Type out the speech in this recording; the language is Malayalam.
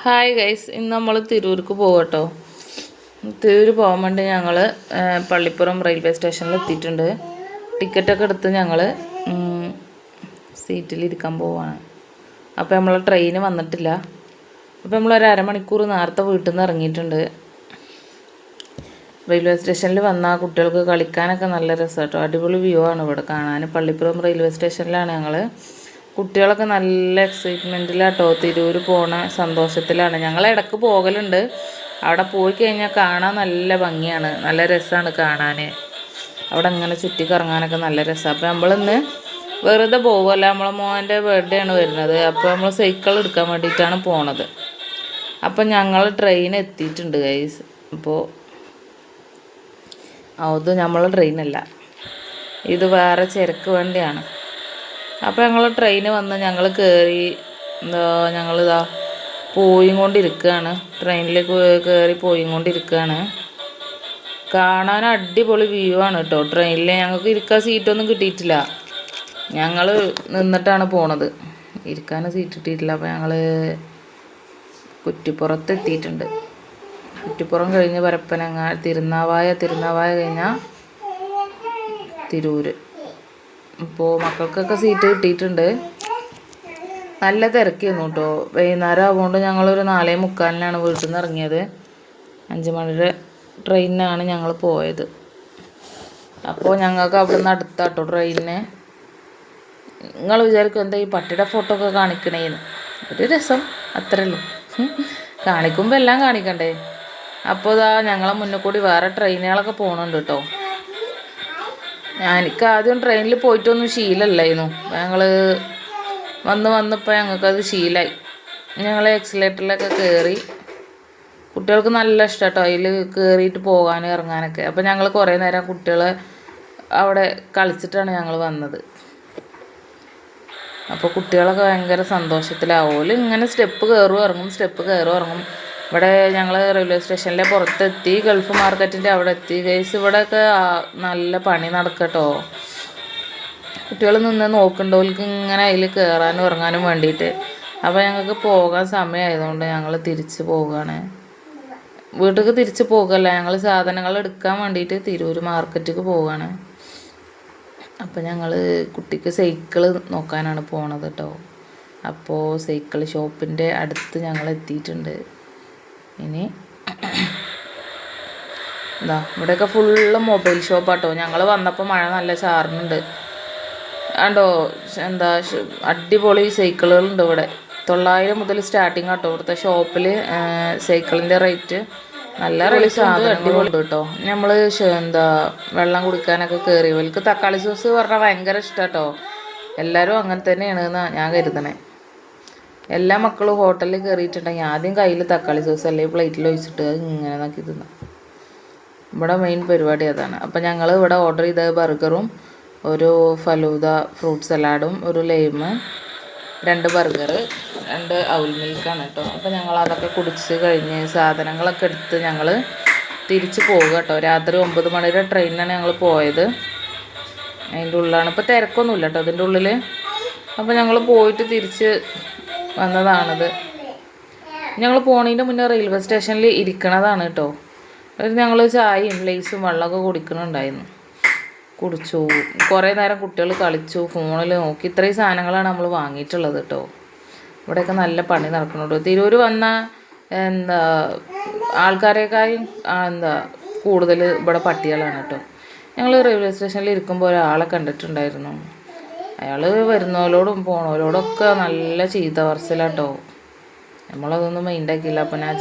ഹായ് ഗൈസ്, ഇന്ന് നമ്മൾ തിരൂർക്ക് പോകട്ടോ. തിരൂർ പോകാൻ വേണ്ടി ഞങ്ങൾ പള്ളിപ്പുറം റെയിൽവേ സ്റ്റേഷനിൽ എത്തിയിട്ടുണ്ട്. ടിക്കറ്റൊക്കെ എടുത്ത് ഞങ്ങൾ സീറ്റിലിരിക്കാൻ പോവാണ്. അപ്പോൾ നമ്മൾ ട്രെയിന് വന്നിട്ടില്ല. അപ്പോൾ നമ്മളൊരു അരമണിക്കൂർ നേരത്തെ വീട്ടിൽ നിന്ന് ഇറങ്ങിയിട്ടുണ്ട്. റെയിൽവേ സ്റ്റേഷനിൽ വന്നാൽ കുട്ടികൾക്ക് കളിക്കാനൊക്കെ നല്ല രസം കേട്ടോ. അടിപൊളി വ്യൂ ആണ് ഇവിടെ കാണാൻ. പള്ളിപ്പുറം റെയിൽവേ സ്റ്റേഷനിലാണ് ഞങ്ങൾ. കുട്ടികളൊക്കെ നല്ല എക്സൈറ്റ്മെൻറ്റിലാട്ടോ. തിരൂർ പോണ സന്തോഷത്തിലാണ്. ഞങ്ങൾ ഇടയ്ക്ക് പോകലുണ്ട്. അവിടെ പോയി കഴിഞ്ഞാൽ കാണാൻ നല്ല ഭംഗിയാണ്, നല്ല രസമാണ് കാണാൻ. അവിടെ ഇങ്ങനെ ചുറ്റി കറങ്ങാനൊക്കെ നല്ല രസമാണ്. അപ്പോൾ നമ്മളിന്ന് വെറുതെ പോകുമല്ല, നമ്മളെ മോൻ്റെ ബർത്ത്ഡേ ആണ് വരുന്നത്. അപ്പോൾ നമ്മൾ സൈക്കിൾ എടുക്കാൻ വേണ്ടിയിട്ടാണ് പോണത്. അപ്പം ഞങ്ങൾ ട്രെയിൻ എത്തിയിട്ടുണ്ട് ഗൈസ്. അപ്പോൾ അത് നമ്മൾ ട്രെയിനല്ല, ഇത് വേറെ ചരക്ക് വണ്ടിയാണ്. അപ്പോൾ ഞങ്ങൾ ട്രെയിന് വന്ന് ഞങ്ങൾ കയറി ഞങ്ങളിതാ പോയിക്കൊണ്ടിരിക്കുകയാണ്. ട്രെയിനിലേക്ക് കയറി പോയിക്കൊണ്ടിരിക്കുകയാണ്. കാണാൻ അടിപൊളി വ്യൂ ആണ് കേട്ടോ. ട്രെയിനിൽ ഞങ്ങൾക്ക് ഇരിക്കാൻ സീറ്റൊന്നും കിട്ടിയിട്ടില്ല. ഞങ്ങൾ നിന്നിട്ടാണ് പോണത്, ഇരിക്കാൻ സീറ്റ് കിട്ടിയിട്ടില്ല. അപ്പോൾ ഞങ്ങൾ കുറ്റിപ്പുറത്ത് എത്തിയിട്ടുണ്ട്. കുറ്റിപ്പുറം കഴിഞ്ഞ് പരപ്പനങ്ങാടി തിരുനാവായ കഴിഞ്ഞാൽ തിരൂർ. ഇപ്പോൾ മക്കൾക്കൊക്കെ സീറ്റ് കിട്ടിയിട്ടുണ്ട്. നല്ല തിരക്കായിരുന്നു കേട്ടോ. വൈകുന്നേരം ആവുകൊണ്ട് ഞങ്ങളൊരു 4:45 വീട്ടിൽ നിന്ന് ഇറങ്ങിയത്. 5 മണിയുടെ ട്രെയിനിനാണ് ഞങ്ങൾ പോയത്. അപ്പോൾ ഞങ്ങൾക്ക് അവിടെ നിന്ന് അടുത്താട്ടോ ട്രെയിനിന്. നിങ്ങൾ വിചാരിക്കും എന്താ ഈ പട്ടിയുടെ ഫോട്ടോ ഒക്കെ കാണിക്കണേന്ന്. ഒരു രസം അത്രയല്ലോ, കാണിക്കുമ്പോൾ എല്ലാം കാണിക്കണ്ടേ. അപ്പോൾ ഇതാ ഞങ്ങളെ മുന്നിൽ കൂടി വേറെ ട്രെയിനുകളൊക്കെ പോകുന്നുണ്ട് കേട്ടോ. എനിക്ക് ആദ്യം ട്രെയിനിൽ പോയിട്ടൊന്നും ശീലമല്ലായിരുന്നു. ഞങ്ങൾ വന്നപ്പോൾ ഞങ്ങൾക്കത് ശീലമായി. ഞങ്ങൾ എക്സിലേറ്ററിലൊക്കെ കയറി. കുട്ടികൾക്ക് നല്ല ഇഷ്ടം കേട്ടോ അതിൽ കയറിയിട്ട് പോകാനും ഇറങ്ങാനൊക്കെ. അപ്പോൾ ഞങ്ങൾ കുറേ നേരം കുട്ടികളെ അവിടെ കളിച്ചിട്ടാണ് ഞങ്ങൾ വന്നത്. അപ്പോൾ കുട്ടികളൊക്കെ ഭയങ്കര സന്തോഷത്തിലാവും. ഇങ്ങനെ സ്റ്റെപ്പ് കയറും ഇറങ്ങും. ഇവിടെ ഞങ്ങൾ റെയിൽവേ സ്റ്റേഷനിലെ പുറത്തെത്തി. ഗൾഫ് മാർക്കറ്റിൻ്റെ അവിടെ എത്തി ഗൈസ്. ഇവിടെയൊക്കെ നല്ല പണി നടക്കട്ടോ. കുട്ടികൾ നിന്ന് നോക്കണ്ടവർക്ക് ഇങ്ങനെ അതിൽ കയറാനും ഇറങ്ങാനും വേണ്ടിയിട്ട്. അപ്പോൾ ഞങ്ങൾക്ക് പോകാൻ സമയമായതുകൊണ്ട് ഞങ്ങൾ തിരിച്ച് പോവുകയാണ്. വീട്ടിലേക്ക് തിരിച്ച് പോകുകയല്ല, ഞങ്ങൾ സാധനങ്ങൾ എടുക്കാൻ വേണ്ടിയിട്ട് തിരൂർ മാർക്കറ്റിലേക്ക് പോവുകയാണ്. അപ്പോൾ ഞങ്ങൾ കുട്ടിക്ക് സൈക്കിള് നോക്കാനാണ് പോണത് കേട്ടോ. അപ്പോൾ സൈക്കിൾ ഷോപ്പിൻ്റെ അടുത്ത് ഞങ്ങൾ എത്തിയിട്ടുണ്ട്. ഇനി എന്താ ഇവിടെയൊക്കെ ഫുള്ള് മൊബൈൽ ഷോപ്പാട്ടോ. ഞങ്ങൾ വന്നപ്പോൾ മഴ നല്ല ചാറുന്നുണ്ട് ആണ്ടോ. എന്താ അടിപൊളി സൈക്കിളുകളുണ്ട് ഇവിടെ. 900 മുതൽ സ്റ്റാർട്ടിങ് ആട്ടോ ഇവിടുത്തെ ഷോപ്പിൽ. സൈക്കിളിൻ്റെ റേറ്റ് നല്ല റേറ്റ് അടിപൊളിയുണ്ട് കേട്ടോ. നമ്മൾ എന്താ വെള്ളം കുടിക്കാനൊക്കെ കയറി. ഇവർക്ക് തക്കാളി സോസ് പറഞ്ഞാൽ ഭയങ്കര ഇഷ്ടമാട്ടോ. എല്ലാവരും അങ്ങനെ തന്നെയാണെന്നാണ് ഞാൻ കരുതണേ. എല്ലാ മക്കളും ഹോട്ടലിൽ കയറിയിട്ടുണ്ടെങ്കിൽ ആദ്യം കയ്യിൽ തക്കാളി സോസ് അല്ലെങ്കിൽ പ്ലേറ്റിൽ ഒഴിച്ചിട്ട് ഇങ്ങനെ നോക്കി തിന്നാം. ഇവിടെ മെയിൻ പരിപാടി അതാണ്. അപ്പം ഞങ്ങൾ ഇവിടെ ഓർഡർ ചെയ്ത ബർഗറും ഒരു ഫലൂദ ഫ്രൂട്ട് സലാഡും ഒരു ലൈമ് 2 ബർഗർ 2 ഔൽ മിൽക്കാണ് കേട്ടോ. അപ്പോൾ ഞങ്ങൾ അതൊക്കെ കുടിച്ച് കഴിഞ്ഞ് സാധനങ്ങളൊക്കെ എടുത്ത് ഞങ്ങൾ തിരിച്ച് പോകുക കേട്ടോ. രാത്രി 9 മണിയുടെ ട്രെയിനിനാണ് ഞങ്ങൾ പോയത്. അതിൻ്റെ ഉള്ളിലാണ്. ഇപ്പോൾ തിരക്കൊന്നുമില്ല കേട്ടോ അതിൻ്റെ ഉള്ളിൽ. അപ്പോൾ ഞങ്ങൾ പോയിട്ട് തിരിച്ച് വന്നതാണിത്. ഞങ്ങൾ പോണതിൻ്റെ മുന്നേ റെയിൽവേ സ്റ്റേഷനിൽ ഇരിക്കണതാണ് കേട്ടോ. ഞങ്ങൾ ചായയും ലേസും വെള്ളമൊക്കെ കുടിക്കണുണ്ടായിരുന്നു. കുടിച്ചു. കുറേ നേരം കുട്ടികൾ കളിച്ചു, ഫോണിൽ നോക്കി. ഇത്രയും സാധനങ്ങളാണ് നമ്മൾ വാങ്ങിയിട്ടുള്ളത് കേട്ടോ. ഇവിടെയൊക്കെ നല്ല പണി നടക്കുന്നുണ്ട്. തിരൂർ വന്ന എന്താ ആൾക്കാരെക്കാളും കൂടുതൽ ഇവിടെ പട്ടികളാണ് കേട്ടോ. ഞങ്ങൾ റെയിൽവേ സ്റ്റേഷനിൽ ഇരിക്കുമ്പോൾ ഒരാളെ കണ്ടിട്ടുണ്ടായിരുന്നു. അയാൾ വരുന്നവരോടും പോണവരോടൊക്കെ നല്ല ചീത്ത പറച്ചിലാട്ടോ. നമ്മളതൊന്നും മൈൻഡാക്കിയില്ല. അപ്പം ഞാൻ